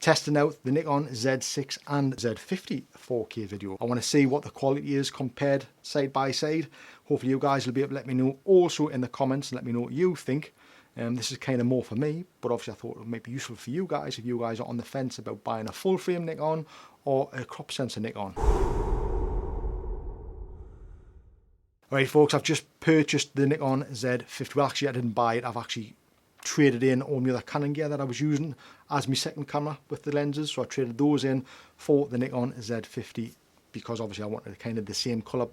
testing out the Nikon Z6 and Z50 4K video. I want to see what the quality is compared side by side. Hopefully you guys will be able to let me know also in the comments and let me know what you think. This is kind of more for me, but obviously I thought it might be useful for you guys if you guys are on the fence about buying a full frame Nikon or a crop sensor Nikon. Alright folks, I've just purchased the Nikon Z50. Well, actually I didn't buy it, I've actually traded in all my other Canon gear that I was using as my second camera with the lenses. So I traded those in for the Nikon Z50 because obviously I wanted kind of the same colour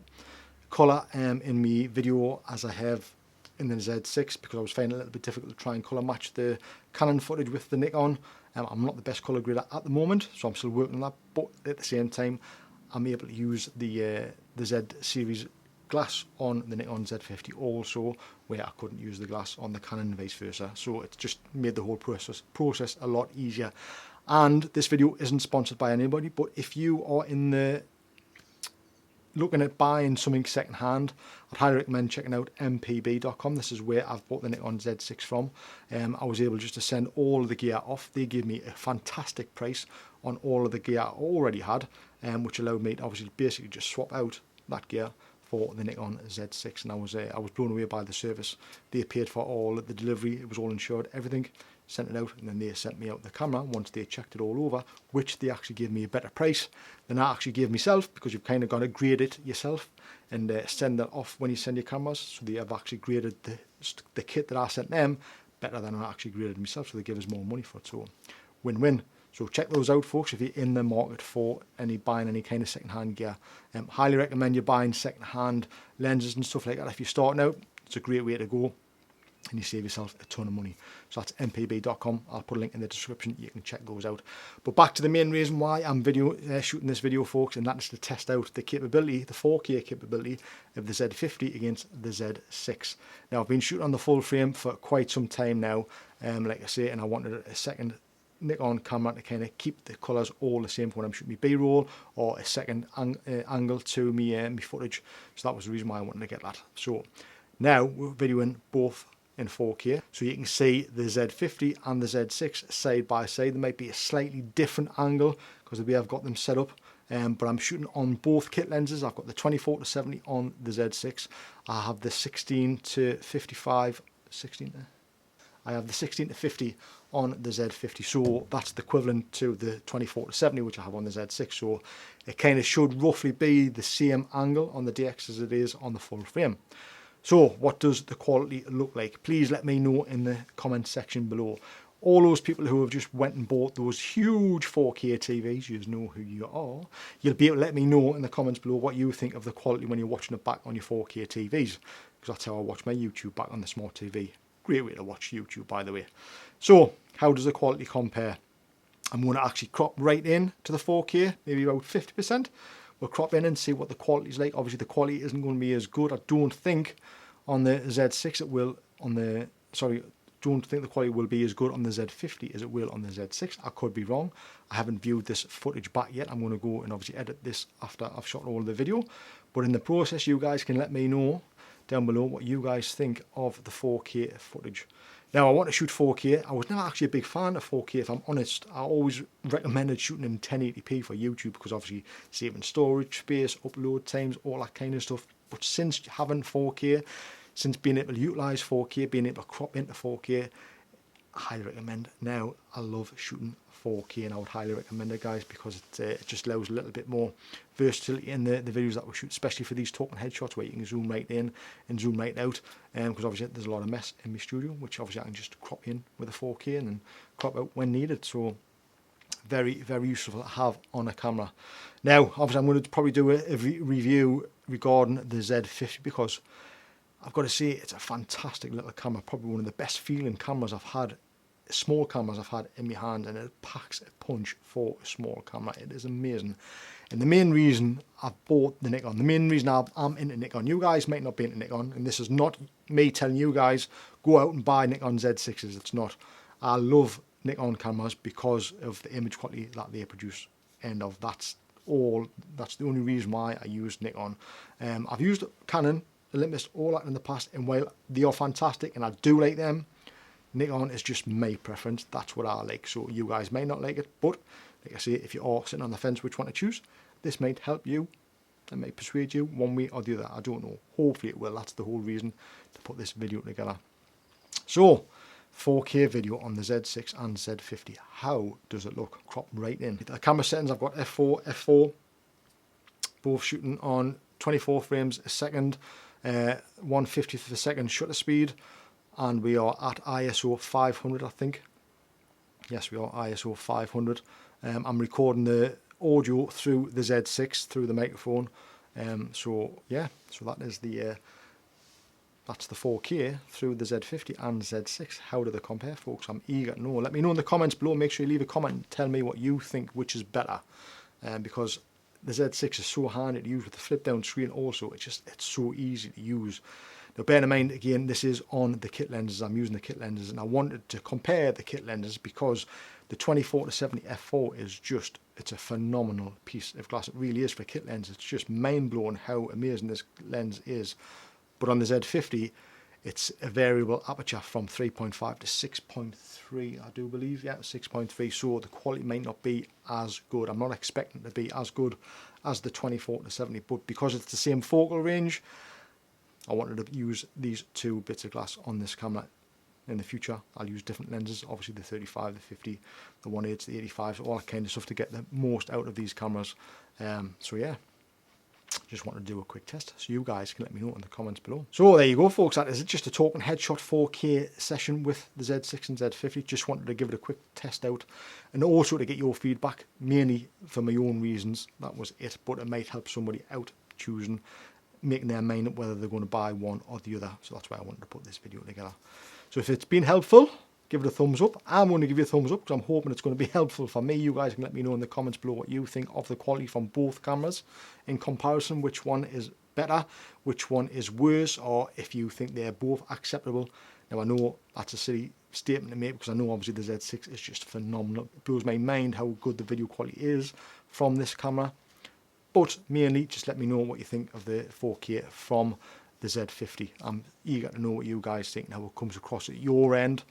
in my video as I have in the Z6, because I was finding it a little bit difficult to try and colour match the Canon footage with the Nikon. I'm not the best colour grader at the moment, so I'm still working on that, but at the same time I'm able to use the Z series glass on the Nikon Z50 also, where I couldn't use the glass on the Canon and vice versa. So it's just made the whole process a lot easier. And this video isn't sponsored by anybody, but if you are in the looking at buying something second hand, I'd highly recommend checking out mpb.com. This is where I've bought the Nikon Z6 from. I was able just to send all of the gear off. They gave me a fantastic price on all of the gear I already had, which allowed me to obviously basically just swap out that gear for the Nikon Z6, and I was blown away by the service. They paid for all the delivery, it was all insured, everything, sent it out, and then they sent me out the camera once they checked it all over, which they actually gave me a better price than I actually gave myself, because you've kind of got to grade it yourself and send that off when you send your cameras. So they have actually graded the kit that I sent them better than I actually graded myself, so they give us more money for it. So win-win. So check those out folks if you're in the market for buying any kind of second-hand gear. Highly recommend you buying second-hand lenses and stuff like that. If you're starting out, it's a great way to go and you save yourself a ton of money. So that's mpb.com. I'll put a link in the description, you can check those out. But back to the main reason why I'm shooting this video folks, and that is to test out the capability, the 4K capability of the Z50 against the Z6. Now I've been shooting on the full frame for quite some time now, like I say, and I wanted a second Nikon camera to kind of keep the colours all the same for when I'm shooting my B-roll, or a second angle to me footage. So that was the reason why I wanted to get that. So now we're videoing both in 4K, so you can see the Z50 and the Z6 side by side. There might be a slightly different angle because of the way I've got them set up, but I'm shooting on both kit lenses. I've got the 24-70 on the Z6. I have the 16-55, I have the 16-50 on the Z50, so that's the equivalent to the 24-70 which I have on the Z6. So it kind of should roughly be the same angle on the DX as it is on the full frame. So what does the quality look like? Please let me know in the comment section below. All those people who have just went and bought those huge 4K TVs, you know who you are. You'll be able to let me know in the comments below what you think of the quality when you're watching it back on your 4K TVs, because that's how I watch my YouTube back on the smart TV. Great way to watch YouTube, by the way. So how does the quality compare? I'm going to actually crop right in to the 4K, maybe about 50%. We'll crop in and see what the quality is like. Obviously the quality isn't going to be as good, I don't think, on the Z6 it will don't think the quality will be as good on the Z50 as it will on the Z6. I could be wrong. I haven't viewed this footage back yet. I'm going to go and obviously edit this after I've shot all the video. But in the process, you guys can let me know down below what you guys think of the 4K footage. Now I want to shoot 4K. I was never actually a big fan of 4K, if I'm honest. I always recommended shooting in 1080p for YouTube because obviously saving storage space, upload times, all that kind of stuff. But since having 4K, since being able to utilise 4K, being able to crop into 4K, I highly recommend now. I love shooting 4K and I would highly recommend it, guys, because it just allows a little bit more versatility in the videos that we shoot, especially for these talking headshots where you can zoom right in and zoom right out, because obviously there's a lot of mess in my studio, which obviously I can just crop in with a 4K and then crop out when needed. So very, very useful to have on a camera. Now obviously I'm going to probably do a review regarding the Z50 because I've got to say it's a fantastic little camera, probably one of the best feeling cameras I've had, small cameras I've had in my hand, and it packs a punch for a small camera. It is amazing. And the main reason I bought the Nikon, the main reason I'm into Nikon, you guys might not be into Nikon, and this is not me telling you guys go out and buy Nikon Z6s, it's not. I love Nikon cameras because of the image quality that they produce, and that's the only reason why I use Nikon. I've used Canon, Olympus, all that in the past, and while they are fantastic and I do like them, Nikon is just my preference. That's what I like. So you guys may not like it, but like I say, if you are sitting on the fence which one to choose, this might help you. It might persuade you one way or the other. I don't know. Hopefully it will. That's the whole reason to put this video together. So, 4K video on the Z6 and Z50. How does it look? Crop right in. The camera settings, I've got f4, both shooting on 24 frames a second, 1/50th of a second shutter speed, and we are at ISO 500, I think. Yes, we are ISO 500. I'm recording the audio through the Z6 through the microphone. So yeah, so that is the that's the 4K through the Z50 and Z6. How do they compare, folks? I'm eager to know. Let me know in the comments below. Make sure you leave a comment and tell me what you think, which is better. Because the Z6 is so handy to use with the flip down screen also. It's so easy to use. Now bear in mind, again, this is on the kit lenses. I'm using the kit lenses, and I wanted to compare the kit lenses because the 24-70 f4 is just, it's a phenomenal piece of glass. It really is for kit lenses. It's just mind-blowing how amazing this lens is. But on the Z50, it's a variable aperture from 3.5 to 6.3, I do believe. Yeah, 6.3. So the quality might not be as good. I'm not expecting it to be as good as the 24-70, but because it's the same focal range, I wanted to use these two bits of glass on this camera. In the future, I'll use different lenses, obviously the 35, the 50, the 1.8, the 85, all that kind of stuff to get the most out of these cameras. So yeah. Just wanted to do a quick test so you guys can let me know in the comments below. So there you go, folks. That is it. Just a talking headshot 4K session with the Z6 and Z50. Just wanted to give it a quick test out and also to get your feedback, mainly for my own reasons. That was it, but it might help somebody out choosing, making their mind up whether they're going to buy one or the other. So that's why I wanted to put this video together. So if it's been helpful, give it a thumbs up. I'm going to give you a thumbs up because I'm hoping it's going to be helpful for me. You guys can let me know in the comments below what you think of the quality from both cameras in comparison, which one is better, which one is worse, or if you think they're both acceptable. Now I know that's a silly statement to make because I know obviously the Z6 is just phenomenal. It blows my mind how good the video quality is from this camera. But mainly just let me know what you think of the 4K from the Z50. I'm eager to know what you guys think and how it comes across at your end.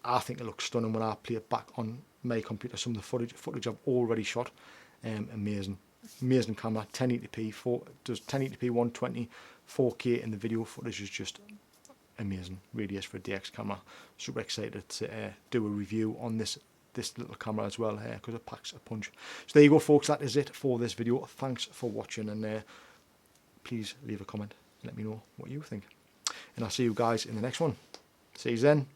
I think it looks stunning when I play it back on my computer. Some of the footage I've already shot, amazing camera. 1080p, does 1080p 120, 4K, and the video footage is just amazing. Really is for a DX camera. Super excited to do a review on this little camera as well because it packs a punch. So there you go, folks. That is it for this video. Thanks for watching, and please leave a comment and let me know what you think. And I'll see you guys in the next one. See you then.